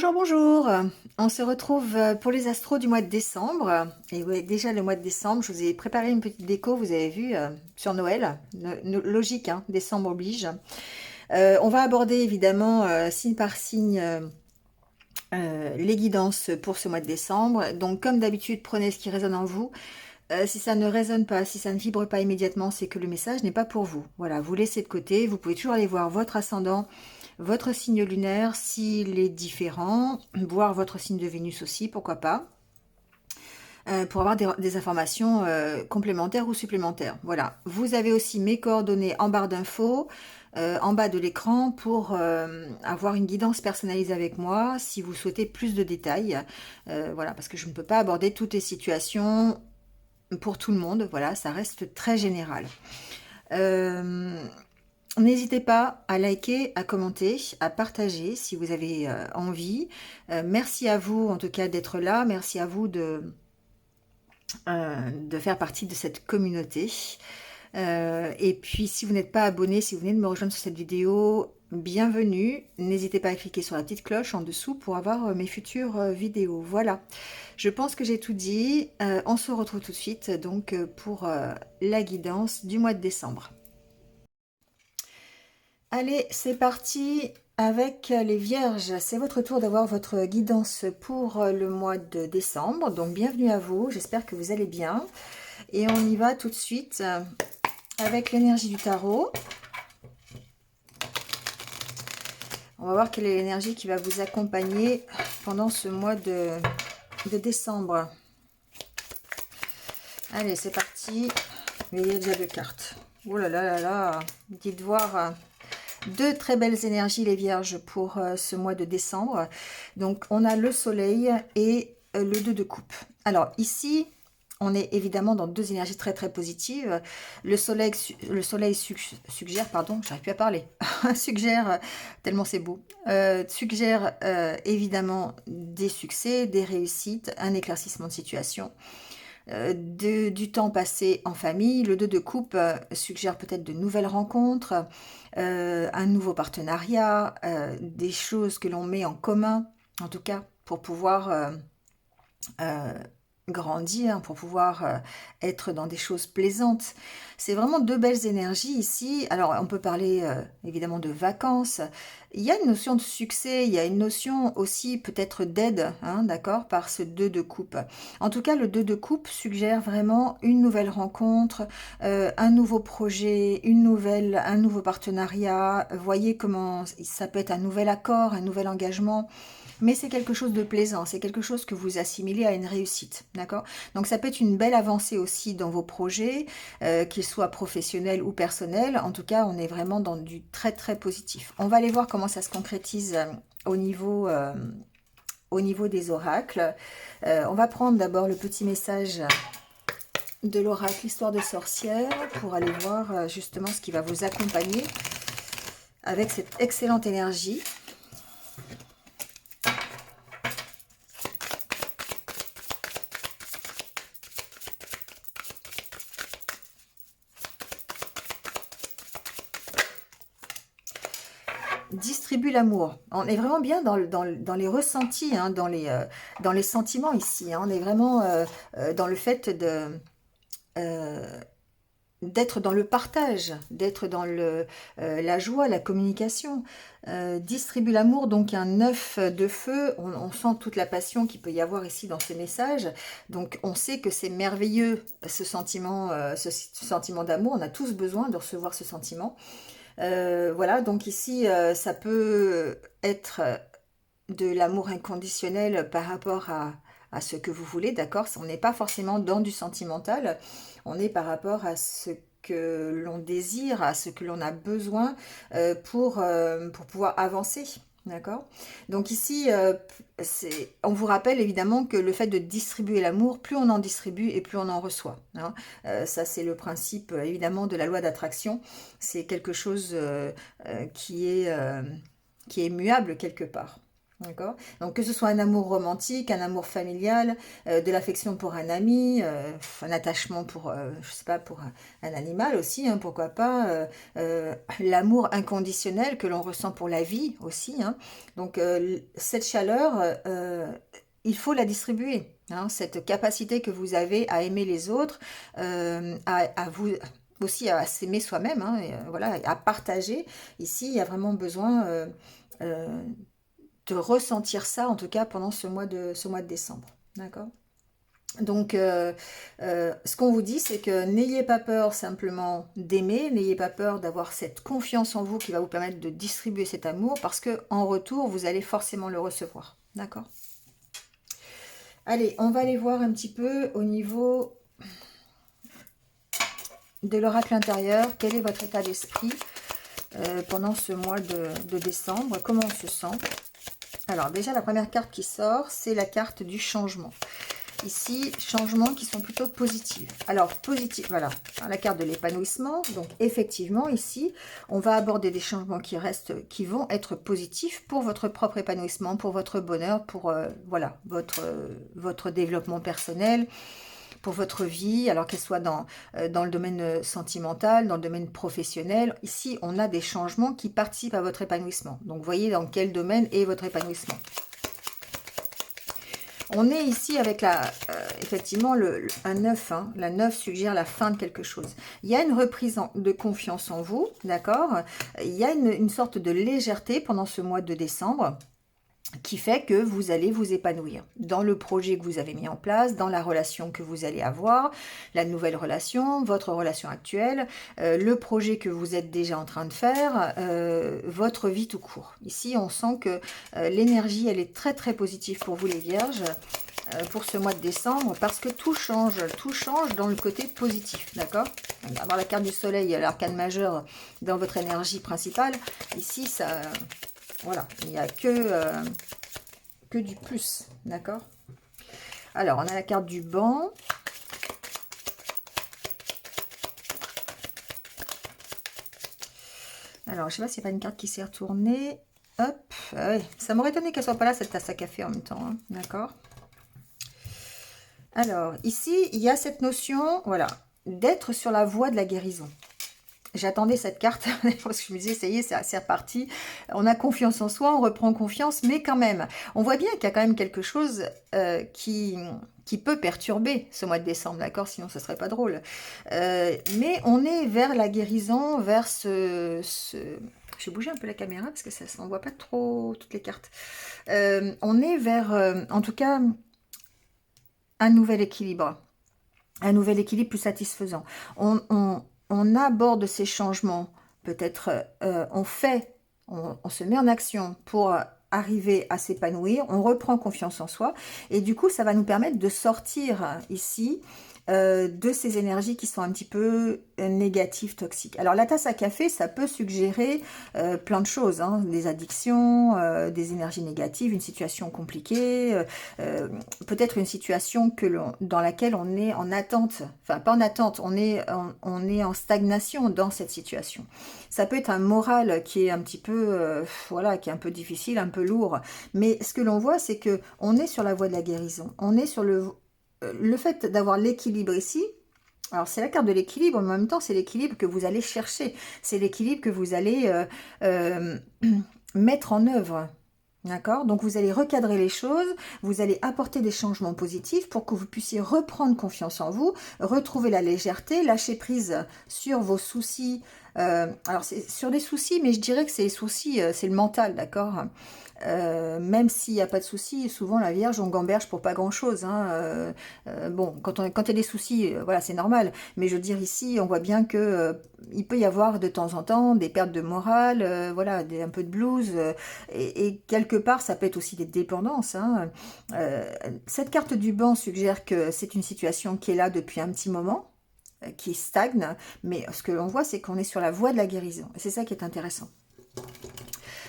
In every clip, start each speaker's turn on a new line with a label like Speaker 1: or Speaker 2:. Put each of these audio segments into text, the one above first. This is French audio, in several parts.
Speaker 1: Bonjour, bonjour. On se retrouve pour les astros du mois de décembre. Et oui, déjà le mois de décembre, je vous ai préparé une petite déco, vous avez vu, sur Noël. Logique, hein, décembre oblige. On va aborder évidemment signe par signe les guidances pour ce mois de décembre. Donc comme d'habitude, prenez ce qui résonne en vous. Si ça ne résonne pas, si ça ne vibre pas immédiatement, c'est que le message n'est pas pour vous. Voilà, vous laissez de côté. Vous pouvez toujours aller voir votre ascendant, votre signe lunaire, s'il est différent, voir votre signe de Vénus aussi, pourquoi pas, pour avoir des informations complémentaires ou supplémentaires. Voilà, vous avez aussi mes coordonnées en barre d'infos, en bas de l'écran, pour avoir une guidance personnalisée avec moi, si vous souhaitez plus de détails. Voilà, parce que je ne peux pas aborder toutes les situations pour tout le monde, voilà, ça reste très général. Euh, N'hésitez pas à liker, à commenter, à partager si vous avez envie. Merci à vous en tout cas d'être là, merci à vous de faire partie de cette communauté. Et puis si vous n'êtes pas abonné, si vous venez de me rejoindre sur cette vidéo, bienvenue. N'hésitez pas à cliquer sur la petite cloche en dessous pour avoir mes futures vidéos. Voilà, je pense que j'ai tout dit. On se retrouve tout de suite donc pour la guidance du mois de décembre. Allez, c'est parti avec les vierges. C'est votre tour d'avoir votre guidance pour le mois de décembre. Donc bienvenue à vous, j'espère que vous allez bien. Et on y va tout de suite avec l'énergie du tarot. On va voir quelle est l'énergie qui va vous accompagner pendant ce mois de décembre. Allez, c'est parti. Il y a déjà deux cartes. Oh là là là là. Dites voir deux très belles énergies, les vierges, pour ce mois de décembre. Donc, on a le soleil et le 2 de coupe. Alors, ici, on est évidemment dans deux énergies très très positives. Le soleil suggère, pardon, j'arrive plus à parler, suggère, tellement c'est beau, suggère évidemment des succès, des réussites, un éclaircissement de situation, du temps passé en famille. Le 2 de coupe suggère peut-être de nouvelles rencontres, un nouveau partenariat, des choses que l'on met en commun, en tout cas, pour pouvoir euh, grandir, pour pouvoir être dans des choses plaisantes. C'est vraiment deux belles énergies ici. Alors, on peut parler évidemment de vacances. Il y a une notion de succès, il y a une notion aussi peut-être d'aide, hein, d'accord, par ce 2 de coupe. En tout cas, le 2 de coupe suggère vraiment une nouvelle rencontre, un nouveau projet, un nouveau partenariat. Voyez comment ça peut être un nouvel accord, un nouvel engagement. Mais c'est quelque chose de plaisant, c'est quelque chose que vous assimilez à une réussite, d'accord? Donc ça peut être une belle avancée aussi dans vos projets, qu'ils soient professionnels ou personnels. En tout cas, on est vraiment dans du très très positif. On va aller voir comment ça se concrétise au niveau des oracles. On va prendre d'abord le petit message de l'oracle Histoire de sorcière pour aller voir justement ce qui va vous accompagner avec cette excellente énergie. Distribue l'amour. On est vraiment bien dans les ressentis, hein, dans les sentiments ici, hein. On est vraiment dans le fait euh, d'être dans le partage, d'être dans la joie, la communication. Distribue l'amour, donc un œuf de feu. On sent toute la passion qu'il peut y avoir ici dans ce message. Donc on sait que c'est merveilleux ce sentiment d'amour. On a tous besoin de recevoir ce sentiment. Voilà, donc ici, ça peut être de l'amour inconditionnel par rapport à ce que vous voulez, d'accord? On n'est pas forcément dans du sentimental, on est par rapport à ce que l'on désire, à ce que l'on a besoin pour pouvoir avancer. D'accord? Donc ici, on vous rappelle évidemment que le fait de distribuer l'amour, plus on en distribue et plus on en reçoit, hein. Ça, c'est le principe évidemment de la loi d'attraction. C'est quelque chose qui est immuable quelque part. D'accord? Donc, que ce soit un amour romantique, un amour familial, de l'affection pour un ami, un attachement pour, je sais pas, pour un animal aussi, hein, pourquoi pas, l'amour inconditionnel que l'on ressent pour la vie aussi, hein. Donc, cette chaleur, il faut la distribuer, hein, cette capacité que vous avez à aimer les autres, à vous aussi à s'aimer soi-même, hein, et, voilà, à partager. Ici, il y a vraiment besoin euh, de ressentir ça, en tout cas pendant ce mois de décembre. D'accord? Donc, ce qu'on vous dit, c'est que n'ayez pas peur simplement d'aimer, n'ayez pas peur d'avoir cette confiance en vous qui va vous permettre de distribuer cet amour, parce que en retour, vous allez forcément le recevoir. D'accord? Allez, on va aller voir un petit peu au niveau de l'oracle intérieur. Quel est votre état d'esprit pendant ce mois de décembre? Comment on se sent? Alors déjà, la première carte qui sort, c'est la carte du changement. Ici, changements qui sont plutôt positifs. Alors, positif, voilà, la carte de l'épanouissement. Donc, effectivement, ici, on va aborder des changements qui vont être positifs pour votre propre épanouissement, pour votre bonheur, pour, voilà, votre développement personnel, pour votre vie, alors qu'elle soit dans le domaine sentimental, dans le domaine professionnel. Ici, on a des changements qui participent à votre épanouissement. Donc, voyez dans quel domaine est votre épanouissement. On est ici avec effectivement un 9. Hein. La 9 suggère la fin de quelque chose. Il y a une reprise de confiance en vous, d'accord? Il y a une sorte de légèreté pendant ce mois de décembre qui fait que vous allez vous épanouir dans le projet que vous avez mis en place, dans la relation que vous allez avoir, la nouvelle relation, votre relation actuelle, le projet que vous êtes déjà en train de faire, votre vie tout court. Ici, on sent que l'énergie, elle est très très positive pour vous les vierges, pour ce mois de décembre, parce que tout change dans le côté positif, d'accord? On va avoir la carte du soleil, l'arcane majeur dans votre énergie principale. Ici, ça... Voilà, il n'y a que du plus, d'accord? Alors, on a la carte du banc. Alors, je ne sais pas s'il n'y a pas une carte qui s'est retournée. Hop, ouais. Ça m'aurait étonné qu'elle ne soit pas là, cette tasse à café en même temps, hein, d'accord? Alors, ici, il y a cette notion, voilà, d'être sur la voie de la guérison. J'attendais cette carte parce que je me disais, ça y est, c'est reparti. On a confiance en soi, on reprend confiance, mais quand même, on voit bien qu'il y a quand même quelque chose qui peut perturber ce mois de décembre, d'accord? Sinon, ce serait pas drôle. Mais on est vers la guérison, vers je vais bouger un peu la caméra parce que ça ne voit pas trop toutes les cartes. On est vers, en tout cas, un nouvel équilibre. Un nouvel équilibre plus satisfaisant. On aborde ces changements, peut-être on se met en action pour arriver à s'épanouir, on reprend confiance en soi, et du coup, ça va nous permettre de sortir ici de ces énergies qui sont un petit peu négatives, toxiques. Alors la tasse à café, ça peut suggérer plein de choses, hein, des addictions, des énergies négatives, une situation compliquée, peut-être une situation dans laquelle on est en attente, enfin pas en attente, on est en stagnation dans cette situation. Ça peut être un moral qui est un petit peu, voilà, qui est un peu difficile, un peu lourd, mais ce que l'on voit, c'est que on est sur la voie de la guérison, on est sur le fait d'avoir l'équilibre ici. Alors, c'est la carte de l'équilibre, mais en même temps, c'est l'équilibre que vous allez chercher. C'est l'équilibre que vous allez mettre en œuvre. D'accord? Donc, vous allez recadrer les choses, vous allez apporter des changements positifs pour que vous puissiez reprendre confiance en vous, retrouver la légèreté, lâcher prise sur vos soucis. Alors, c'est sur des soucis, mais je dirais que c'est les soucis, c'est le mental, d'accord? Même s'il n'y a pas de soucis, souvent la Vierge, on gamberge pour pas grand-chose. Hein. Bon, quand il y a des soucis, voilà, c'est normal. Mais je veux dire, ici, on voit bien que il peut y avoir de temps en temps des pertes de morale, voilà, un peu de blues. Et quelque part, ça peut être aussi des dépendances. Hein. Cette carte du banc suggère que c'est une situation qui est là depuis un petit moment, qui stagne. Mais ce que l'on voit, c'est qu'on est sur la voie de la guérison. Et c'est ça qui est intéressant.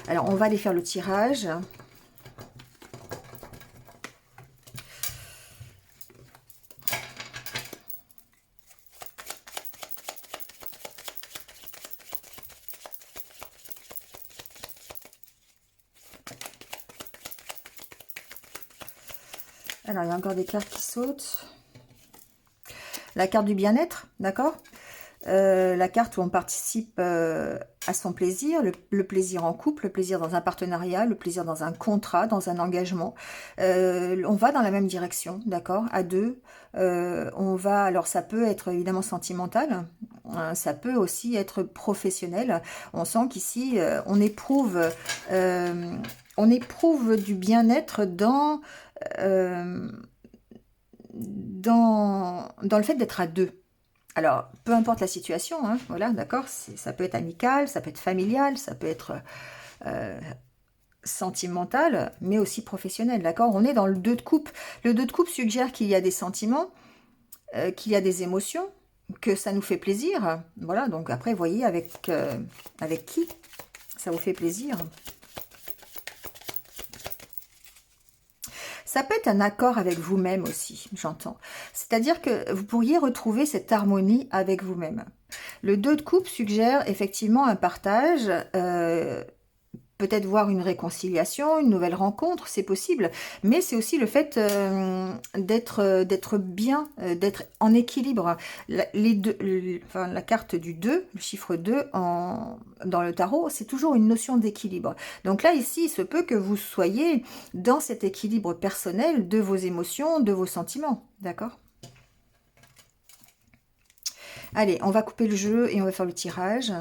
Speaker 1: Alors, on va aller faire le tirage. Alors, il y a encore des cartes qui sautent. La carte du bien-être, d'accord? La carte où on participe à son plaisir, le plaisir en couple, le plaisir dans un partenariat, le plaisir dans un contrat, dans un engagement. On va dans la même direction, d'accord? À deux, on va, alors ça peut être évidemment sentimental, ça peut aussi être professionnel. On sent qu'ici, on éprouve du bien-être dans le fait d'être à deux. Alors, peu importe la situation, hein, voilà, d'accord, ça peut être amical, ça peut être familial, ça peut être sentimental, mais aussi professionnel, d'accord? On est dans le 2 de coupe. Le 2 de coupe suggère qu'il y a des sentiments, qu'il y a des émotions, que ça nous fait plaisir. Voilà, donc après, voyez avec qui ça vous fait plaisir. Ça peut être un accord avec vous-même aussi, j'entends. C'est-à-dire que vous pourriez retrouver cette harmonie avec vous-même. Le 2 de coupe suggère effectivement un partage, peut-être voir une réconciliation, une nouvelle rencontre, c'est possible, mais c'est aussi le fait d'être bien, d'être en équilibre. La carte du 2, le chiffre 2 dans le tarot, c'est toujours une notion d'équilibre. Donc là, ici, il se peut que vous soyez dans cet équilibre personnel de vos émotions, de vos sentiments, d'accord? Allez, on va couper le jeu et on va faire le tirage.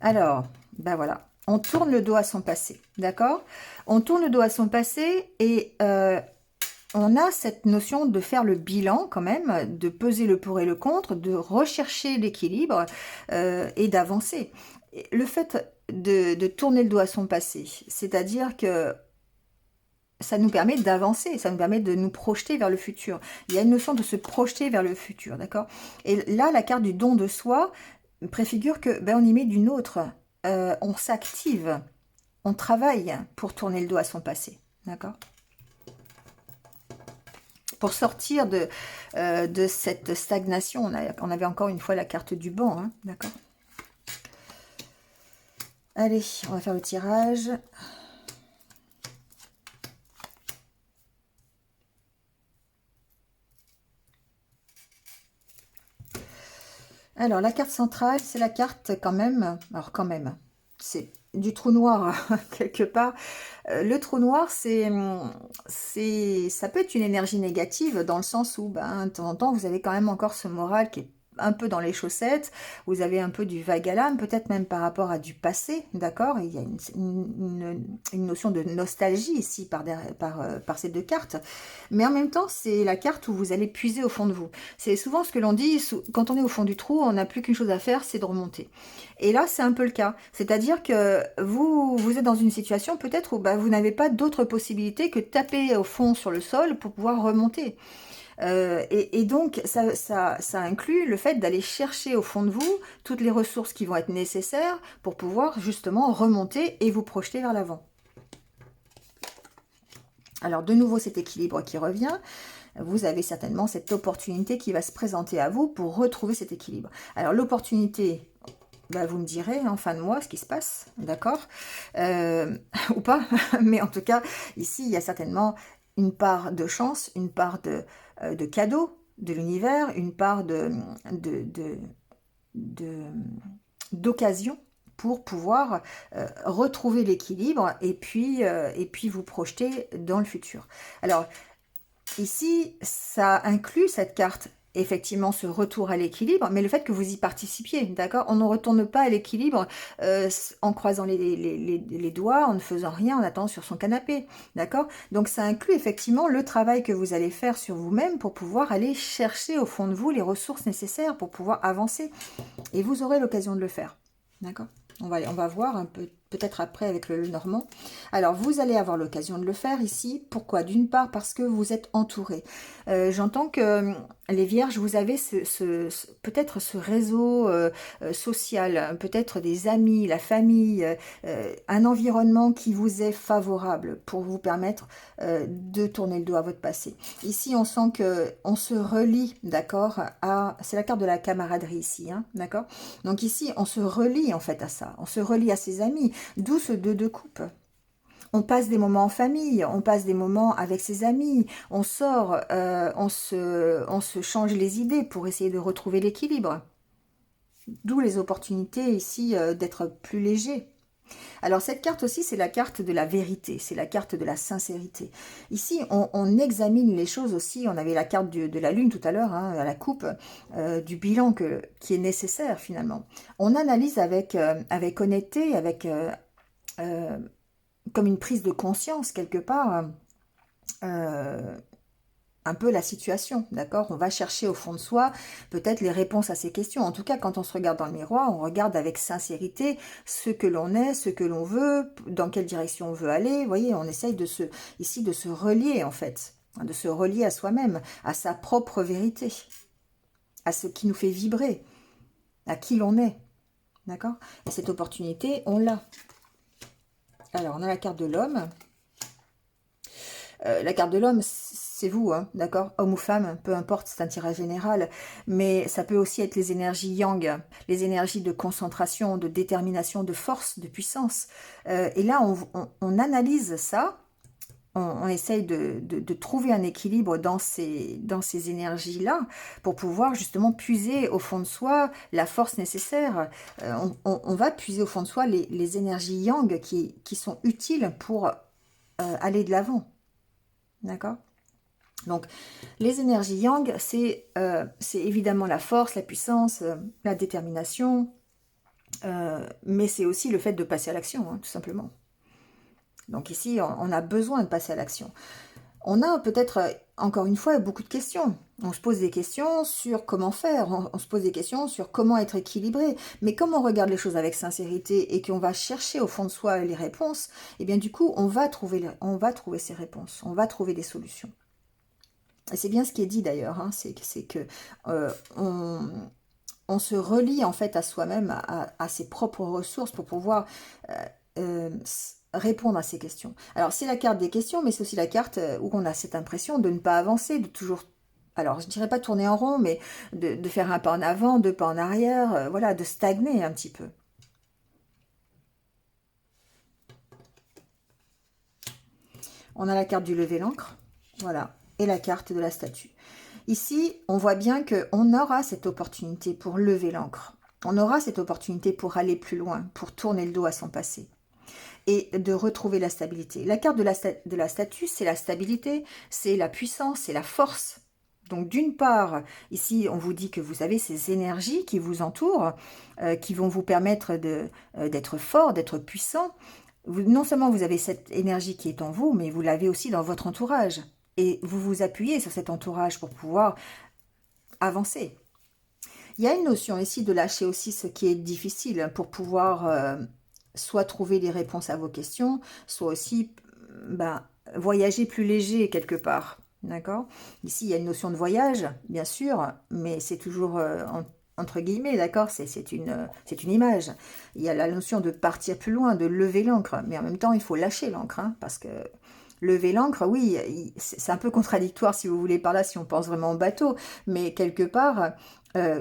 Speaker 1: Alors, ben voilà, on tourne le dos à son passé, d'accord? On tourne le dos à son passé et on a cette notion de faire le bilan quand même, de peser le pour et le contre, de rechercher l'équilibre et d'avancer. Le fait de tourner le dos à son passé, c'est-à-dire que ça nous permet d'avancer, ça nous permet de nous projeter vers le futur. Il y a une notion de se projeter vers le futur, d'accord? Et là, la carte du don de soi préfigure que on y met d'une autre. On s'active, on travaille pour tourner le dos à son passé, d'accord? Pour sortir de cette stagnation, on avait encore une fois la carte du banc, hein, d'accord? Allez, on va faire le tirage. Alors, la carte centrale, c'est la carte quand même, alors quand même, c'est du trou noir quelque part. Le trou noir, ça peut être une énergie négative dans le sens où, de temps en temps, vous avez quand même encore ce moral qui est un peu dans les chaussettes, vous avez un peu du vague à l'âme, peut-être même par rapport à du passé, d'accord? Il y a une notion de nostalgie ici par ces deux cartes, mais en même temps, c'est la carte où vous allez puiser au fond de vous. C'est souvent ce que l'on dit, quand on est au fond du trou, on n'a plus qu'une chose à faire, c'est de remonter. Et là, c'est un peu le cas, c'est-à-dire que vous êtes dans une situation peut-être où vous n'avez pas d'autre possibilité que de taper au fond sur le sol pour pouvoir remonter. Et donc, ça inclut le fait d'aller chercher au fond de vous toutes les ressources qui vont être nécessaires pour pouvoir justement remonter et vous projeter vers l'avant. Alors, de nouveau, cet équilibre qui revient. Vous avez certainement cette opportunité qui va se présenter à vous pour retrouver cet équilibre. Alors, l'opportunité, vous me direz en fin de mois ce qui se passe, d'accord? Ou pas, mais en tout cas, ici, il y a certainement une part de chance, une part de cadeau de l'univers, une part d'occasion pour pouvoir retrouver l'équilibre et puis vous projeter dans le futur. Alors, ici, ça inclut cette carte, effectivement, ce retour à l'équilibre, mais le fait que vous y participiez, d'accord? On ne retourne pas à l'équilibre en croisant les doigts, en ne faisant rien, en attendant sur son canapé, d'accord? Donc, ça inclut effectivement le travail que vous allez faire sur vous-même pour pouvoir aller chercher au fond de vous les ressources nécessaires pour pouvoir avancer. Et vous aurez l'occasion de le faire, d'accord? On va voir un peu, peut-être après avec le Normand. Alors, vous allez avoir l'occasion de le faire ici. Pourquoi? D'une part, parce que vous êtes entouré. J'entends que les Vierges, vous avez peut-être ce réseau social, peut-être des amis, la famille, un environnement qui vous est favorable pour vous permettre de tourner le dos à votre passé. Ici, on sent qu'on se relie, d'accord, c'est la carte de la camaraderie ici, hein, d'accord? Donc ici, on se relie en fait à ça. On se relie à ses amis. d'où ce 2 de coupe. On passe des moments en famille, on passe des moments avec ses amis, on sort, on se change les idées pour essayer de retrouver l'équilibre. D'où les opportunités ici d'être plus léger. Alors cette carte aussi, c'est la carte de la vérité, c'est la carte de la sincérité. Ici, on examine les choses aussi, on avait la carte de la lune tout à l'heure, hein, à la coupe, du bilan qui est nécessaire finalement. On analyse avec honnêteté, avec comme une prise de conscience quelque part, un peu la situation, d'accord? On va chercher au fond de soi peut-être les réponses à ces questions. En tout cas, quand on se regarde dans le miroir, on regarde avec sincérité ce que l'on est, ce que l'on veut, dans quelle direction on veut aller. Vous voyez, on essaye ici de se relier en fait, de se relier à soi-même, à sa propre vérité, à ce qui nous fait vibrer, à qui l'on est, d'accord? Et cette opportunité, on l'a. Alors, on a la carte de l'homme. La carte de l'homme, c'est vous, hein, d'accord? Homme ou femme, peu importe, c'est un tirage général. Mais ça peut aussi être les énergies yang, les énergies de concentration, de détermination, de force, de puissance. Et là, on analyse ça. On essaye de trouver un équilibre dans ces énergies-là pour pouvoir justement puiser au fond de soi la force nécessaire. On va puiser au fond de soi les énergies yang qui sont utiles pour aller de l'avant. D'accord? Donc, les énergies yang, c'est évidemment la force, la puissance, la détermination, mais c'est aussi le fait de passer à l'action, hein, tout simplement. Donc ici, on a besoin de passer à l'action. On a peut-être, encore une fois, beaucoup de questions. On se pose des questions sur comment faire, on se pose des questions sur comment être équilibré. Mais comme on regarde les choses avec sincérité et qu'on va chercher au fond de soi les réponses, et bien du coup, on va trouver ces réponses, on va trouver des solutions. Et c'est bien ce qui est dit d'ailleurs, hein, c'est que on se relie en fait à soi-même, à ses propres ressources pour pouvoir répondre à ces questions. Alors c'est la carte des questions, mais c'est aussi la carte où on a cette impression de ne pas avancer, de toujours, alors je dirais pas tourner en rond, mais de faire un pas en avant, 2 pas en arrière, voilà, de stagner un petit peu. On a la carte du lever l'ancre, voilà, et la carte de la statue. Ici, on voit bien qu'on aura cette opportunité pour lever l'ancre. On aura cette opportunité pour aller plus loin, pour tourner le dos à son passé et de retrouver la stabilité. La carte de la statue, c'est la stabilité, c'est la puissance, c'est la force. Donc d'une part, ici, on vous dit que vous avez ces énergies qui vous entourent, qui vont vous permettre d'être fort, d'être puissant. Non seulement vous avez cette énergie qui est en vous, mais vous l'avez aussi dans votre entourage. Et vous vous appuyez sur cet entourage pour pouvoir avancer. Il y a une notion ici de lâcher aussi ce qui est difficile pour pouvoir soit trouver des réponses à vos questions, soit aussi voyager plus léger quelque part. D'accord? Ici, il y a une notion de voyage, bien sûr, mais c'est toujours entre guillemets, d'accord? C'est une image. Il y a la notion de partir plus loin, de lever l'ancre, mais en même temps, il faut lâcher l'ancre, hein, parce que lever l'ancre, oui, c'est un peu contradictoire si vous voulez par là, si on pense vraiment au bateau, mais quelque part,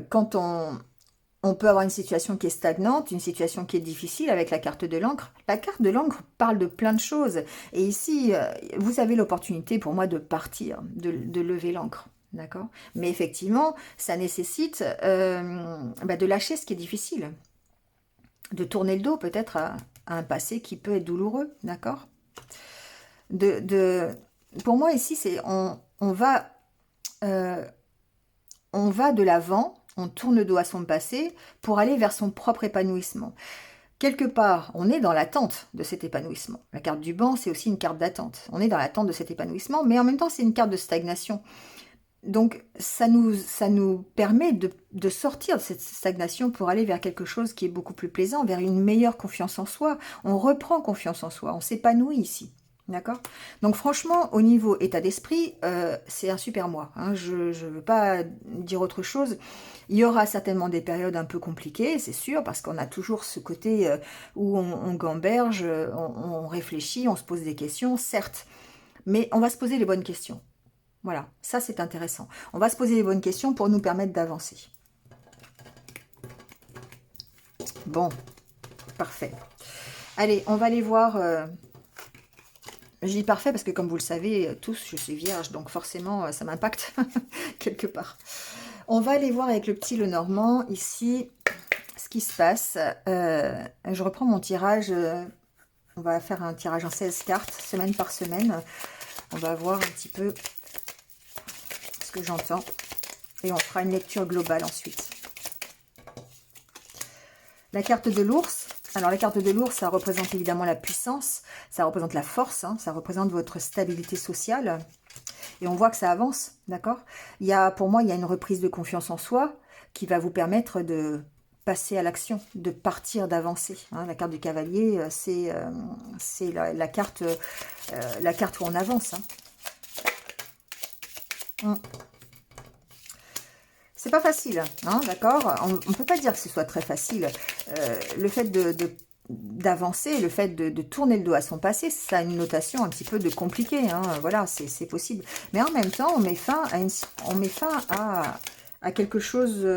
Speaker 1: quand on peut avoir une situation qui est stagnante, une situation qui est difficile avec la carte de l'encre. La carte de l'encre parle de plein de choses. Et ici, vous avez l'opportunité pour moi de partir, de lever l'encre. D'accord? Mais effectivement, ça nécessite de lâcher ce qui est difficile. De tourner le dos peut-être à un passé qui peut être douloureux. D'accord? Pour moi, ici, c'est on va de l'avant, on tourne le dos à son passé pour aller vers son propre épanouissement. Quelque part, on est dans l'attente de cet épanouissement. La carte du banc, c'est aussi une carte d'attente. On est dans l'attente de cet épanouissement, mais en même temps, c'est une carte de stagnation. Donc, ça nous permet de sortir de cette stagnation pour aller vers quelque chose qui est beaucoup plus plaisant, vers une meilleure confiance en soi. On reprend confiance en soi, on s'épanouit ici. D'accord? Donc franchement, au niveau état d'esprit, c'est un super mois. Hein. Je ne veux pas dire autre chose. Il y aura certainement des périodes un peu compliquées, c'est sûr, parce qu'on a toujours ce côté où on gamberge, on réfléchit, on se pose des questions, certes. Mais on va se poser les bonnes questions. Voilà, ça c'est intéressant. On va se poser les bonnes questions pour nous permettre d'avancer. Bon, parfait. Allez, on va aller voir... je dis parfait parce que comme vous le savez, tous, je suis vierge, donc forcément, ça m'impacte quelque part. On va aller voir avec le petit Lenormand, ici, ce qui se passe. Je reprends mon tirage. On va faire un tirage en 16 cartes, semaine par semaine. On va voir un petit peu ce que j'entends. Et on fera une lecture globale ensuite. La carte de l'ours. Alors la carte de l'ours, ça représente évidemment la puissance, ça représente la force, hein, ça représente votre stabilité sociale. Et on voit que ça avance, d'accord? Pour moi, il y a une reprise de confiance en soi qui va vous permettre de passer à l'action, de partir, d'avancer. Hein. La carte du cavalier, c'est la carte où on avance. Hein. C'est pas facile, hein, d'accord? On ne peut pas dire que ce soit très facile. Le fait d'avancer, le fait de tourner le dos à son passé, ça a une notation un petit peu de compliqué, hein, voilà, c'est possible. Mais en même temps, on met fin à quelque chose,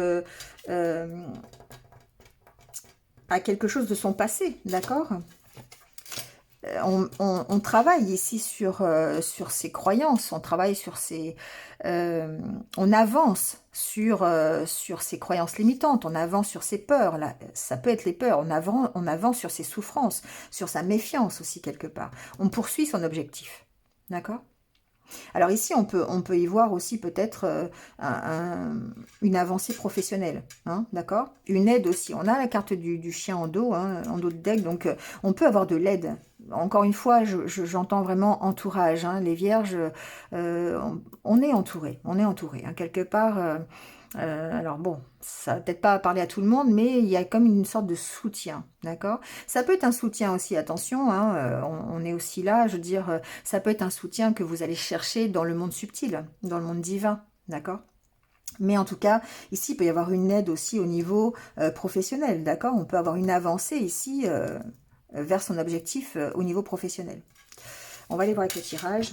Speaker 1: à quelque chose de son passé, d'accord? On travaille ici sur ses croyances, on travaille sur on avance sur ses croyances limitantes, on avance sur ses peurs, là, ça peut être les peurs, on avance sur ses souffrances, sur sa méfiance aussi quelque part. On poursuit son objectif, d'accord? Alors ici, on peut y voir aussi peut-être une avancée professionnelle, hein, d'accord? Une aide aussi. On a la carte du chien en dos, hein, en dos de deck, donc on peut avoir de l'aide. Encore une fois, j'entends vraiment entourage. Hein, les vierges, on est entouré, hein, quelque part. Alors bon, ça va peut-être pas parler à tout le monde, mais il y a comme une sorte de soutien, d'accord? Ça peut être un soutien aussi, attention, hein, on est aussi là, je veux dire, ça peut être un soutien que vous allez chercher dans le monde subtil, dans le monde divin, d'accord? Mais en tout cas, ici, il peut y avoir une aide aussi au niveau professionnel, d'accord? On peut avoir une avancée ici vers son objectif au niveau professionnel. On va aller voir avec le tirage.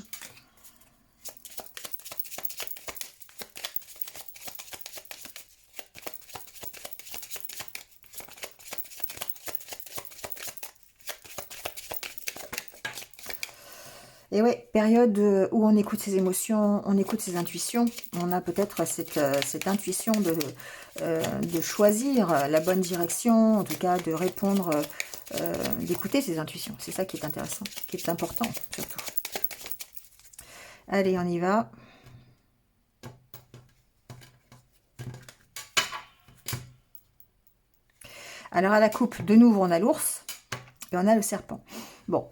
Speaker 1: Et ouais, période où on écoute ses émotions, on écoute ses intuitions. On a peut-être cette intuition de choisir la bonne direction, en tout cas de répondre, d'écouter ses intuitions. C'est ça qui est intéressant, qui est important surtout. Allez, on y va. Alors à la coupe, de nouveau, on a l'ours et on a le serpent. Bon.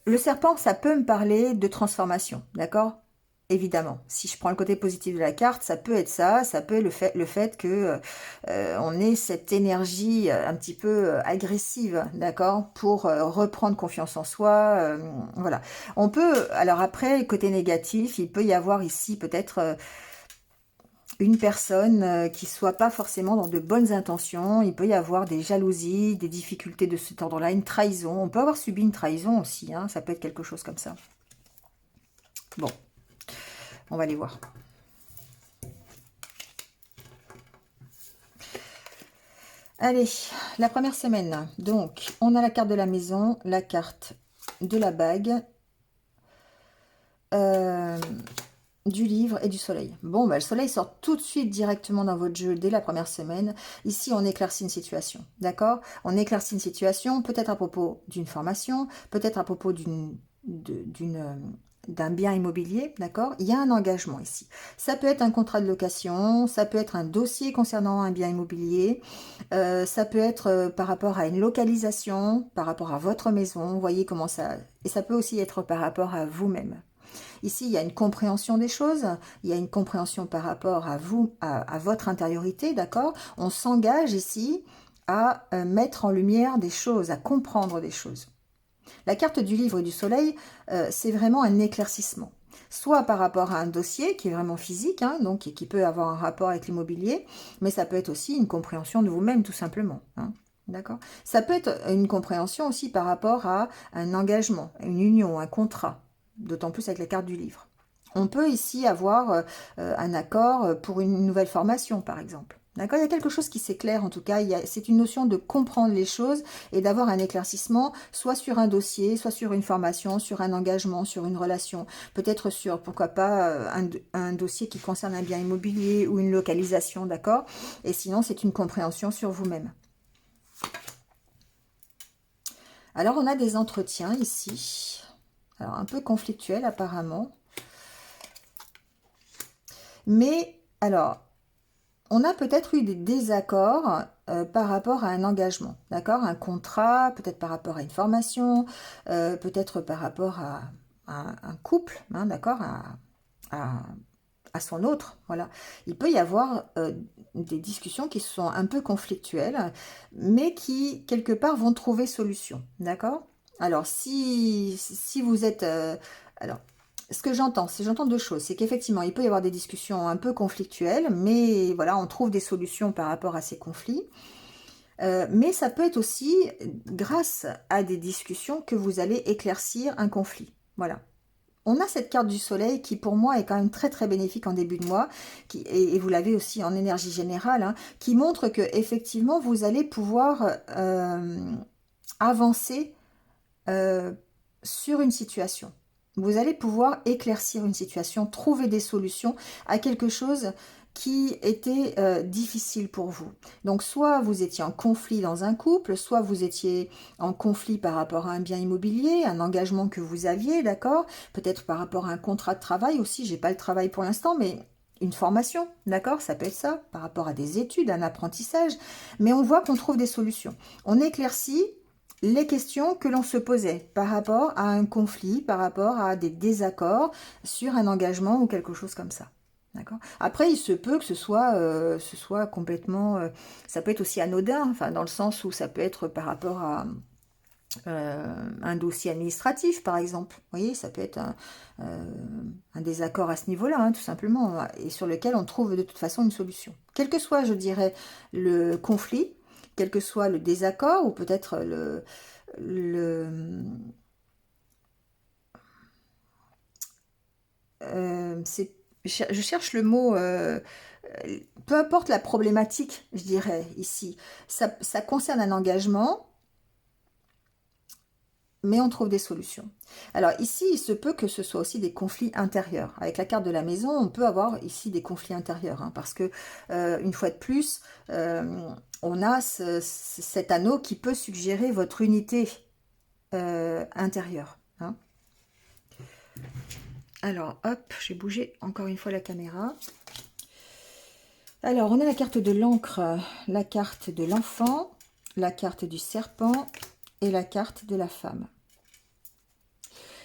Speaker 1: Le serpent, ça peut me parler de transformation, d'accord? Évidemment, si je prends le côté positif de la carte, ça peut être ça peut être le fait que on ait cette énergie un petit peu agressive, d'accord? Pour reprendre confiance en soi, voilà. On peut, alors après, côté négatif, il peut y avoir ici peut-être... une personne qui soit pas forcément dans de bonnes intentions. Il peut y avoir des jalousies, des difficultés de cet ordre-là, une trahison. On peut avoir subi une trahison aussi, hein, ça peut être quelque chose comme ça. Bon, on va aller voir. Allez, la première semaine. Donc, on a la carte de la maison, la carte de la bague, du livre et du soleil. Bon, bah, le soleil sort tout de suite directement dans votre jeu dès la première semaine. Ici, on éclaircit une situation, d'accord? On éclaircit une situation, peut-être à propos d'une formation, peut-être à propos d'un bien immobilier, d'accord? Il y a un engagement ici. Ça peut être un contrat de location, ça peut être un dossier concernant un bien immobilier, ça peut être par rapport à une localisation, par rapport à votre maison, vous voyez comment ça... Et ça peut aussi être par rapport à vous-même. Ici, il y a une compréhension des choses, il y a une compréhension par rapport à vous, à votre intériorité, d'accord? On s'engage ici à mettre en lumière des choses, à comprendre des choses. La carte du livre et du soleil, c'est vraiment un éclaircissement. Soit par rapport à un dossier qui est vraiment physique, hein, donc qui peut avoir un rapport avec l'immobilier, mais ça peut être aussi une compréhension de vous-même, tout simplement. Hein, d'accord? Ça peut être une compréhension aussi par rapport à un engagement, une union, un contrat, d'autant plus avec la carte du livre. On peut ici avoir un accord pour une nouvelle formation, par exemple. D'accord? Il y a quelque chose qui s'éclaire, en tout cas. C'est une notion de comprendre les choses et d'avoir un éclaircissement, soit sur un dossier, soit sur une formation, sur un engagement, sur une relation. Peut-être sur, pourquoi pas, un dossier qui concerne un bien immobilier ou une localisation, d'accord? Et sinon, c'est une compréhension sur vous-même. Alors, on a des entretiens ici. Alors, un peu conflictuels, apparemment. Mais, alors... on a peut-être eu des désaccords par rapport à un engagement, d'accord? Un contrat, peut-être par rapport à une formation, peut-être par rapport à un couple, hein, d'accord? À son autre, voilà. Il peut y avoir des discussions qui sont un peu conflictuelles, mais qui, quelque part, vont trouver solution, d'accord? Alors, si vous êtes... alors, ce que j'entends deux choses. C'est qu'effectivement, il peut y avoir des discussions un peu conflictuelles, mais voilà, on trouve des solutions par rapport à ces conflits. Mais ça peut être aussi grâce à des discussions que vous allez éclaircir un conflit. Voilà. On a cette carte du soleil qui pour moi est quand même très très bénéfique en début de mois, et vous l'avez aussi en énergie générale, hein, qui montre que effectivement vous allez pouvoir avancer sur une situation. Vous allez pouvoir éclaircir une situation, trouver des solutions à quelque chose qui était difficile pour vous. Donc soit vous étiez en conflit dans un couple, soit vous étiez en conflit par rapport à un bien immobilier, un engagement que vous aviez, d'accord? Peut-être par rapport à un contrat de travail aussi, j'ai pas le travail pour l'instant, mais une formation, d'accord? Ça peut être ça, par rapport à des études, un apprentissage, mais on voit qu'on trouve des solutions. On éclaircit les questions que l'on se posait par rapport à un conflit, par rapport à des désaccords sur un engagement ou quelque chose comme ça. D'accord. Après, il se peut que ce soit complètement... ça peut être aussi anodin, enfin, dans le sens où ça peut être par rapport à un dossier administratif, par exemple. Vous voyez, ça peut être un désaccord à ce niveau-là, hein, tout simplement, et sur lequel on trouve de toute façon une solution. Quel que soit, je dirais, le conflit, quel que soit le désaccord, ou peut-être je cherche le mot, peu importe la problématique, je dirais, ici. Ça concerne un engagement, mais on trouve des solutions. Alors ici, il se peut que ce soit aussi des conflits intérieurs. Avec la carte de la maison, on peut avoir ici des conflits intérieurs, hein, parce que, une fois de plus, on a cet anneau qui peut suggérer votre unité intérieure. Hein. Alors, hop, j'ai bougé encore une fois la caméra. Alors, on a la carte de l'encre, la carte de l'enfant, la carte du serpent et la carte de la femme.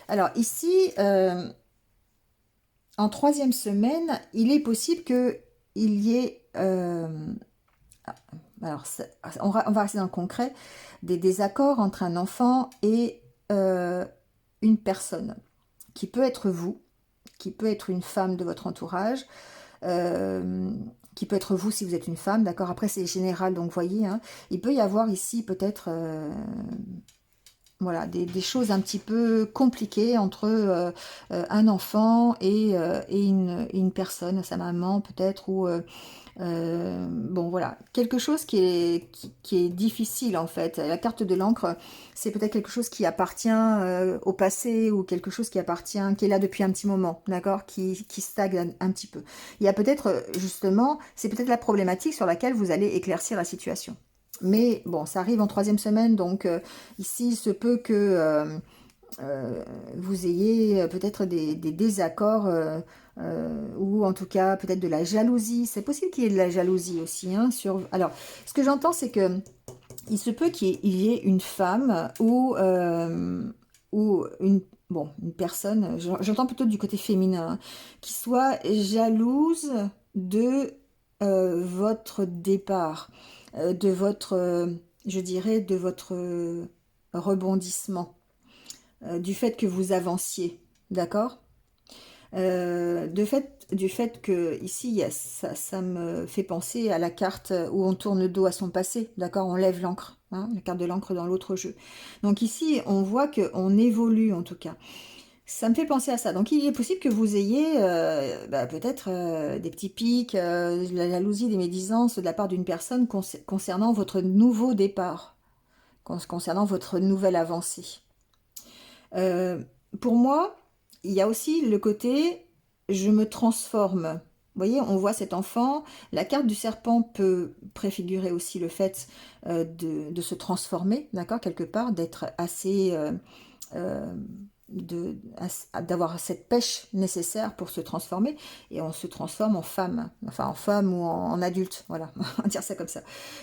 Speaker 1: Alors ici, en troisième semaine, il est possible qu'il y ait, alors on va rester dans le concret, des désaccords entre un enfant et une personne, qui peut être vous, qui peut être une femme de votre entourage, qui peut être vous si vous êtes une femme, d'accord? Après c'est général, donc voyez, hein, il peut y avoir ici peut-être... voilà, des choses un petit peu compliquées entre un enfant et une personne, sa maman peut-être, ou bon voilà, quelque chose qui est difficile en fait. La carte de l'encre, c'est peut-être quelque chose qui appartient au passé, ou quelque chose qui est là depuis un petit moment, d'accord, qui stagne un petit peu. Il y a peut-être justement, c'est peut-être la problématique sur laquelle vous allez éclaircir la situation. Mais bon, ça arrive en troisième semaine, donc ici, il se peut que vous ayez peut-être des désaccords, ou en tout cas peut-être de la jalousie. C'est possible qu'il y ait de la jalousie aussi. Hein, alors, ce que j'entends, c'est que il se peut qu'il y ait une femme ou une personne, j'entends plutôt du côté féminin, hein, qui soit jalouse de votre départ, de votre, je dirais, de votre rebondissement, du fait que vous avanciez, d'accord? Du fait que ici, ça me fait penser à la carte où on tourne le dos à son passé, d'accord? On lève l'encre, hein, la carte de l'encre dans l'autre jeu. Donc ici, on voit qu'on évolue en tout cas. Ça me fait penser à ça. Donc, il est possible que vous ayez peut-être des petits pics, la jalousie, des médisances de la part d'une personne concernant votre nouveau départ, concernant votre nouvelle avancée. Euh, pour moi, il y a aussi le côté je me transforme. Vous voyez, on voit cet enfant. La carte du serpent peut préfigurer aussi le fait de se transformer, d'accord, quelque part, d'être assez euh, d'avoir cette pêche nécessaire pour se transformer, et on se transforme en femme, enfin en femme ou en adulte, voilà, on va dire ça comme ça.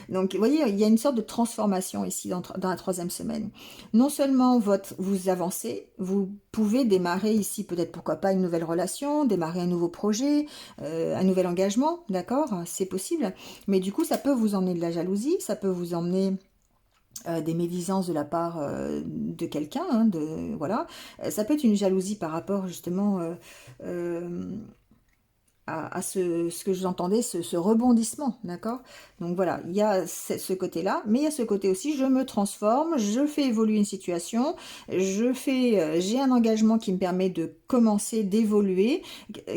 Speaker 1: Donc vous voyez, il y a une sorte de transformation ici dans la troisième semaine. Non seulement vous avancez, vous pouvez démarrer ici peut-être pourquoi pas une nouvelle relation, démarrer un nouveau projet, un nouvel engagement, d'accord, c'est possible, mais du coup ça peut vous emmener de la jalousie, ça peut vous emmener des médisances de la part de quelqu'un, hein, voilà. Ça peut être une jalousie par rapport justement euh, à ce que j'entendais, ce rebondissement, d'accord. Donc voilà, il y a ce côté-là, mais il y a ce côté aussi, je me transforme, je fais évoluer une situation, j'ai un engagement qui me permet de commencer, d'évoluer,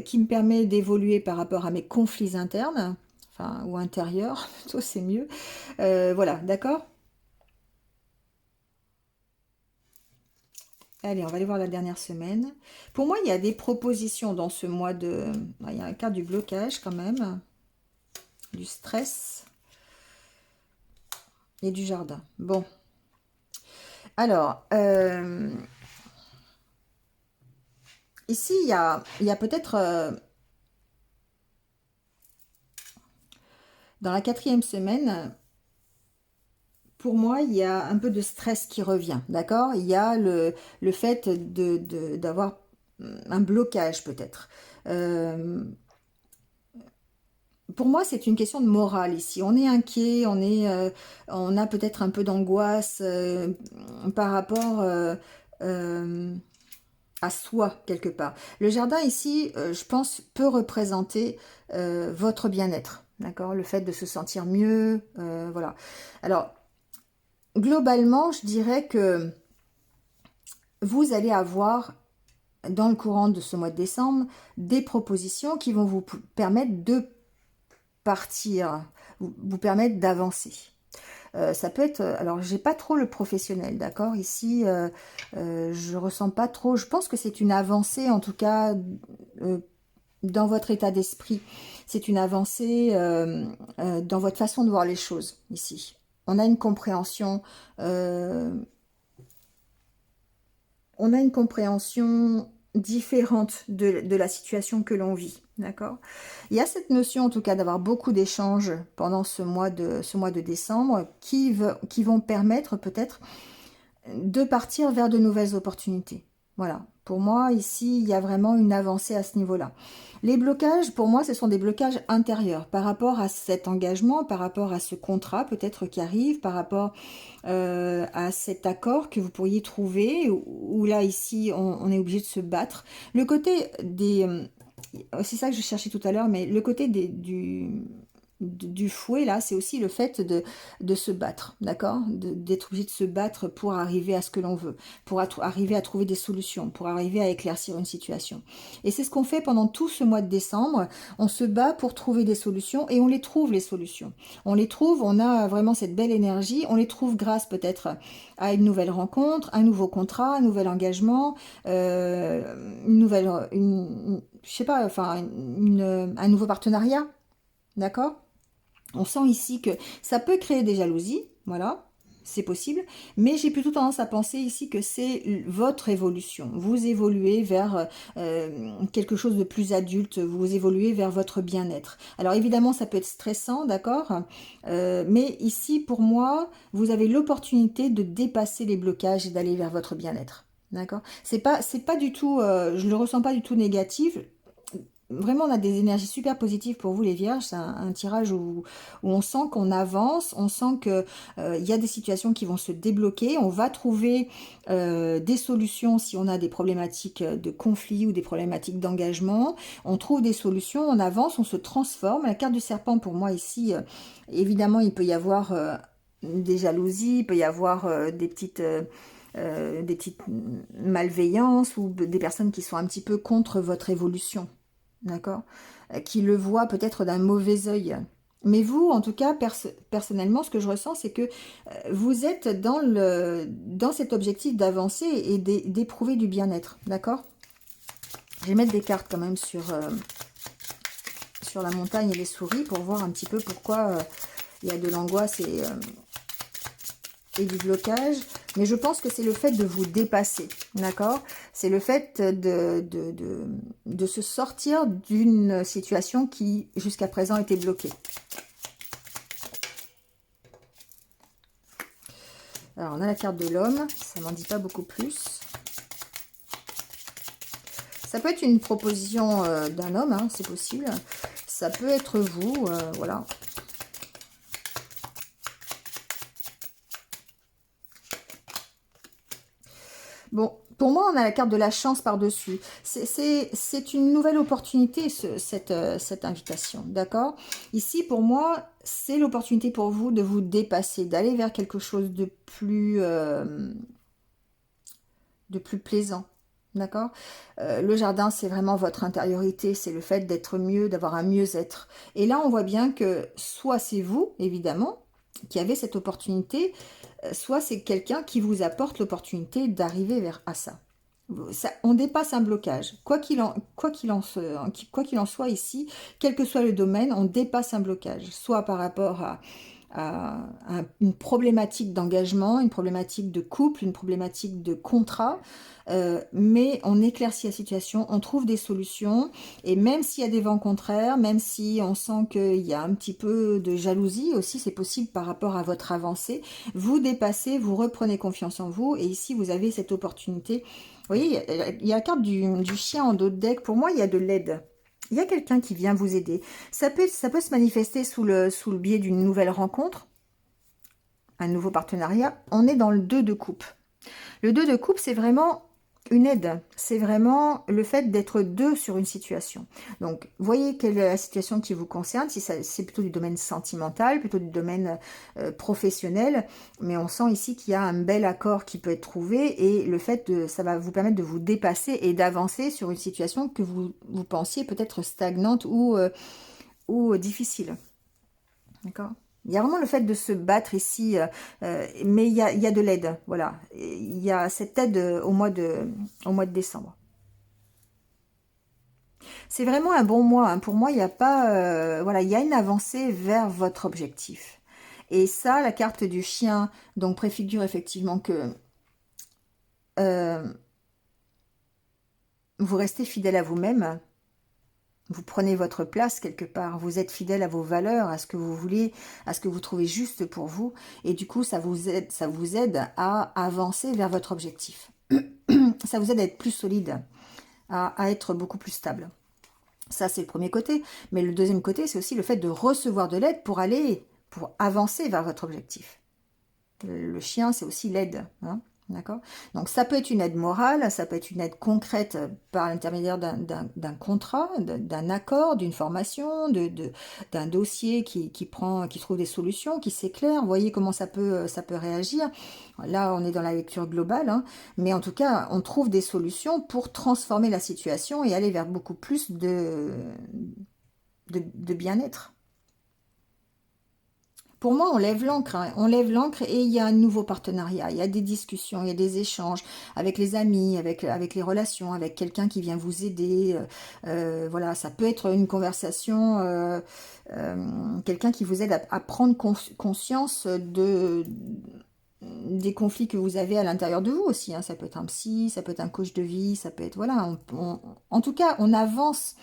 Speaker 1: qui me permet d'évoluer par rapport à mes conflits internes, enfin, ou intérieurs, plutôt c'est mieux. Voilà, d'accord. Allez, on va aller voir la dernière semaine. Pour moi, il y a des propositions dans ce mois de... Il y a un cas du blocage quand même, du stress et du jardin. Bon, alors, ici, il y a peut-être, dans la quatrième semaine, pour moi, il y a un peu de stress qui revient, d'accord. Il y a le fait d'avoir un blocage peut-être. Euh, Pour moi, c'est une question de morale ici. On est inquiet, on a peut-être un peu d'angoisse par rapport euh, à soi, quelque part. Le jardin ici, je pense, peut représenter votre bien-être, d'accord? Le fait de se sentir mieux, voilà. Alors, globalement, je dirais que vous allez avoir, dans le courant de ce mois de décembre, des propositions qui vont vous permettre de partir, vous permettre d'avancer. Ça peut être, alors j'ai pas trop le professionnel, d'accord, ici, je ressens pas trop, je pense que c'est une avancée, en tout cas, euh, dans votre état d'esprit, c'est une avancée dans votre façon de voir les choses, ici. On a une compréhension, euh, on a une compréhension différente de la situation que l'on vit, d'accord. Il y a cette notion, en tout cas, d'avoir beaucoup d'échanges pendant ce mois de décembre qui vont permettre peut-être de partir vers de nouvelles opportunités. Voilà, pour moi, ici, il y a vraiment une avancée à ce niveau-là. Les blocages, pour moi, ce sont des blocages intérieurs par rapport à cet engagement, par rapport à ce contrat peut-être qui arrive, par rapport à cet accord que vous pourriez trouver, où là, ici, on est obligé de se battre. Le côté des... c'est ça que je cherchais tout à l'heure, mais le côté du fouet, là, c'est aussi le fait de se battre, d'accord? D'être obligé de se battre pour arriver à ce que l'on veut, pour arriver à trouver des solutions, pour arriver à éclaircir une situation. Et c'est ce qu'on fait pendant tout ce mois de décembre. On se bat pour trouver des solutions et on les trouve, les solutions. On les trouve, on a vraiment cette belle énergie, on les trouve grâce peut-être à une nouvelle rencontre, un nouveau contrat, un nouvel engagement, une nouvelle, je sais pas, enfin, un nouveau partenariat, d'accord? On sent ici que ça peut créer des jalousies, voilà, c'est possible, mais j'ai plutôt tendance à penser ici que c'est votre évolution. Vous évoluez vers quelque chose de plus adulte, vous évoluez vers votre bien-être. Alors évidemment, ça peut être stressant, d'accord, mais ici, pour moi, vous avez l'opportunité de dépasser les blocages et d'aller vers votre bien-être. D'accord? C'est pas du tout, je le ressens pas du tout négatif. Vraiment, on a des énergies super positives pour vous, les vierges. C'est un tirage où on sent qu'on avance, on sent que il y a des situations qui vont se débloquer. On va trouver des solutions si on a des problématiques de conflit ou des problématiques d'engagement. On trouve des solutions, on avance, on se transforme. La carte du serpent, pour moi, ici, évidemment, il peut y avoir des jalousies, il peut y avoir des petites... des petites malveillances ou des personnes qui sont un petit peu contre votre évolution, d'accord, qui le voient peut-être d'un mauvais œil. Mais vous, en tout cas, personnellement, ce que je ressens, c'est que vous êtes dans cet objectif d'avancer et d'éprouver du bien-être, d'accord? Je vais mettre des cartes quand même sur la montagne et les souris pour voir un petit peu pourquoi il y a de l'angoisse et du blocage. Mais je pense que c'est le fait de vous dépasser, d'accord? C'est le fait de se sortir d'une situation qui, jusqu'à présent, était bloquée. Alors, on a la carte de l'homme, ça m'en dit pas beaucoup plus. Ça peut être une proposition d'un homme, hein, c'est possible. Ça peut être vous, voilà. Bon, pour moi, on a la carte de la chance par-dessus. C'est une nouvelle opportunité, cette invitation, d'accord? Ici, pour moi, c'est l'opportunité pour vous de vous dépasser, d'aller vers quelque chose de plus plaisant. D'accord? Le jardin, c'est vraiment votre intériorité, c'est le fait d'être mieux, d'avoir un mieux-être. Et là, on voit bien que soit c'est vous, évidemment, qui avez cette opportunité, soit c'est quelqu'un qui vous apporte l'opportunité d'arriver à ça. On dépasse un blocage. Quoi qu'il en soit ici, quel que soit le domaine, on dépasse un blocage. Soit par rapport à une problématique d'engagement, une problématique de couple, une problématique de contrat, mais on éclaircit la situation, on trouve des solutions, et même s'il y a des vents contraires, même si on sent qu'il y a un petit peu de jalousie aussi, c'est possible par rapport à votre avancée, vous dépassez, vous reprenez confiance en vous, et ici vous avez cette opportunité. Vous voyez, il y a la carte du chien en dos de deck. Pour moi, il y a de l'aide. Il y a quelqu'un qui vient vous aider. Ça peut se manifester sous le biais d'une nouvelle rencontre, un nouveau partenariat. On est dans le 2 de coupe. Le 2 de coupe, c'est vraiment une aide. C'est vraiment le fait d'être deux sur une situation. Donc, voyez quelle est la situation qui vous concerne. Si c'est plutôt du domaine sentimental, plutôt du domaine professionnel. Mais on sent ici qu'il y a un bel accord qui peut être trouvé. Et le fait ça va vous permettre de vous dépasser et d'avancer sur une situation que vous pensiez peut-être stagnante ou difficile. D'accord? Il y a vraiment le fait de se battre ici, mais il y a de l'aide, voilà. Il y a cette aide au mois de décembre. C'est vraiment un bon mois, hein. Pour moi, il n'y a pas... voilà, il y a une avancée vers votre objectif. Et ça, la carte du chien, donc préfigure effectivement que vous restez fidèle à vous-même. Vous prenez votre place quelque part, vous êtes fidèle à vos valeurs, à ce que vous voulez, à ce que vous trouvez juste pour vous. Et du coup, ça vous aide à avancer vers votre objectif. Ça vous aide à être plus solide, à être beaucoup plus stable. Ça, c'est le premier côté. Mais le deuxième côté, c'est aussi le fait de recevoir de l'aide pour avancer vers votre objectif. Le chien, c'est aussi l'aide, hein. D'accord? Donc ça peut être une aide morale, ça peut être une aide concrète par l'intermédiaire d'un contrat, d'un accord, d'une formation, d'un dossier qui trouve des solutions, qui s'éclaire. Vous voyez comment ça peut réagir. Là, on est dans la lecture globale, hein, mais en tout cas, on trouve des solutions pour transformer la situation et aller vers beaucoup plus de bien-être. Pour moi, on lève l'encre, hein. On lève l'encre et il y a un nouveau partenariat. Il y a des discussions, il y a des échanges avec les amis, avec les relations, avec quelqu'un qui vient vous aider. Voilà, ça peut être une conversation, quelqu'un qui vous aide à prendre conscience des conflits que vous avez à l'intérieur de vous aussi, hein. Ça peut être un psy, ça peut être un coach de vie, ça peut être... Voilà, en tout cas, on avance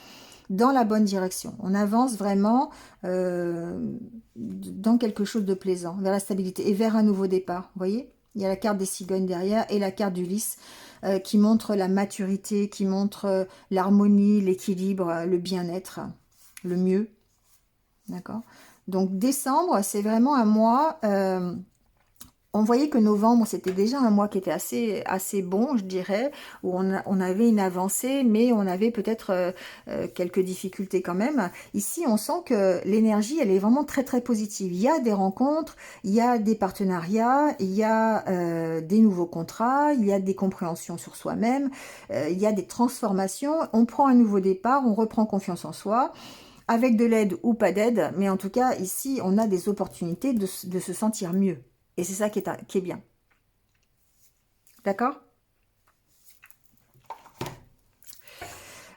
Speaker 1: dans la bonne direction. On avance vraiment dans quelque chose de plaisant, vers la stabilité et vers un nouveau départ. Vous voyez, il y a la carte des cigognes derrière et la carte du lys qui montre la maturité, qui montre l'harmonie, l'équilibre, le bien-être, le mieux. D'accord? Donc décembre, c'est vraiment un mois... On voyait que novembre, c'était déjà un mois qui était assez bon, je dirais, où on avait une avancée, mais on avait peut-être quelques difficultés quand même. Ici, on sent que l'énergie, elle est vraiment très très positive. Il y a des rencontres, il y a des partenariats, il y a des nouveaux contrats, il y a des compréhensions sur soi-même, il y a des transformations. On prend un nouveau départ, on reprend confiance en soi, avec de l'aide ou pas d'aide, mais en tout cas, ici, on a des opportunités de se sentir mieux. Et c'est ça qui est bien. D'accord?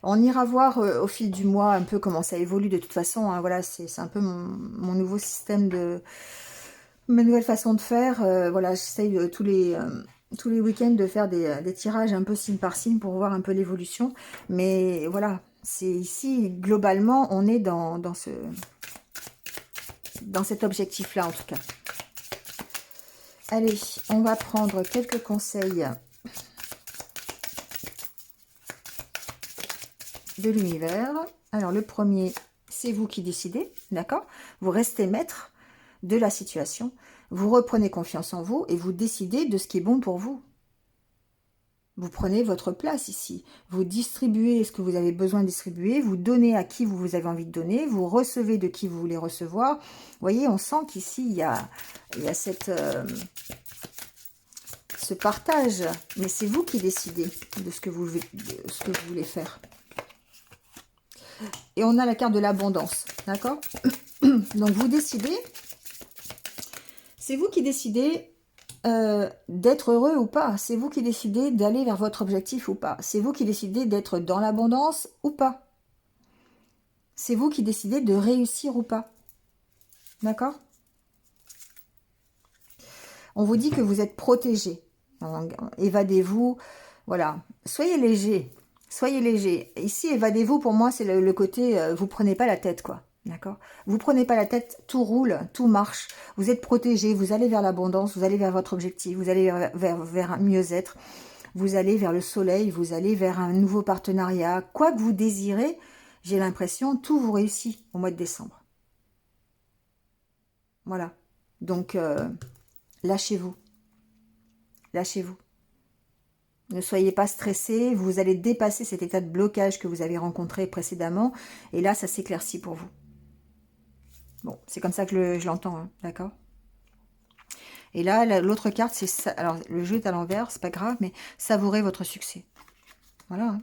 Speaker 1: On ira voir au fil du mois un peu comment ça évolue de toute façon. Hein, voilà, c'est un peu mon nouveau système ma nouvelle façon de faire. Voilà, j'essaye tous les week-ends de faire des tirages un peu signe par signe pour voir un peu l'évolution. Mais voilà, c'est ici, globalement, on est dans cet objectif-là en tout cas. Allez, on va prendre quelques conseils de l'univers. Alors, le premier, c'est vous qui décidez, d'accord? Vous restez maître de la situation, vous reprenez confiance en vous et vous décidez de ce qui est bon pour vous. Vous prenez votre place ici, vous distribuez ce que vous avez besoin de distribuer, vous donnez à qui vous avez envie de donner, vous recevez de qui vous voulez recevoir. Vous voyez, on sent qu'ici, il y a ce partage, mais c'est vous qui décidez de ce que vous voulez faire. Et on a la carte de l'abondance, d'accord? Donc, vous décidez, c'est vous qui décidez d'être heureux ou pas. C'est vous qui décidez d'aller vers votre objectif ou pas. C'est vous qui décidez d'être dans l'abondance ou pas. C'est vous qui décidez de réussir ou pas. D'accord? On vous dit que vous êtes protégé. Évadez-vous. Voilà. Soyez léger. Soyez léger. Ici, évadez-vous, pour moi, c'est le côté, vous prenez pas la tête, quoi. D'accord? Vous prenez pas la tête, tout roule, tout marche. Vous êtes protégé, vous allez vers l'abondance, vous allez vers votre objectif, vous allez vers un mieux-être, vous allez vers le soleil, vous allez vers un nouveau partenariat. Quoi que vous désirez, j'ai l'impression, tout vous réussit au mois de décembre. Voilà. Donc, lâchez-vous. Lâchez-vous. Ne soyez pas stressé, vous allez dépasser cet état de blocage que vous avez rencontré précédemment. Et là, ça s'éclaircit pour vous. Bon, c'est comme ça que je l'entends, hein, d'accord? Et là, l'autre carte, c'est ça. Alors, le jeu est à l'envers, c'est pas grave, mais savourez votre succès. Voilà. Hein.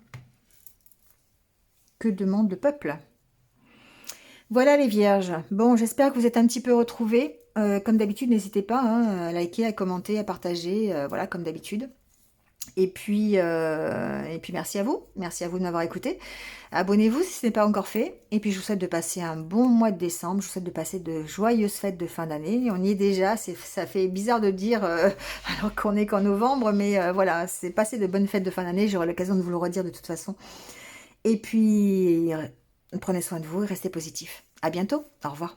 Speaker 1: Que demande le peuple? Voilà les vierges. Bon, j'espère que vous êtes un petit peu retrouvés. Comme d'habitude, n'hésitez pas hein, à liker, à commenter, à partager. Voilà, comme d'habitude. Et puis merci à vous. Merci à vous de m'avoir écouté. Abonnez-vous si ce n'est pas encore fait. Et puis, je vous souhaite de passer un bon mois de décembre. Je vous souhaite de passer de joyeuses fêtes de fin d'année. On y est déjà. Ça fait bizarre de dire alors qu'on n'est qu'en novembre. Mais voilà, c'est passer de bonnes fêtes de fin d'année. J'aurai l'occasion de vous le redire de toute façon. Et puis, prenez soin de vous et restez positifs. À bientôt. Au revoir.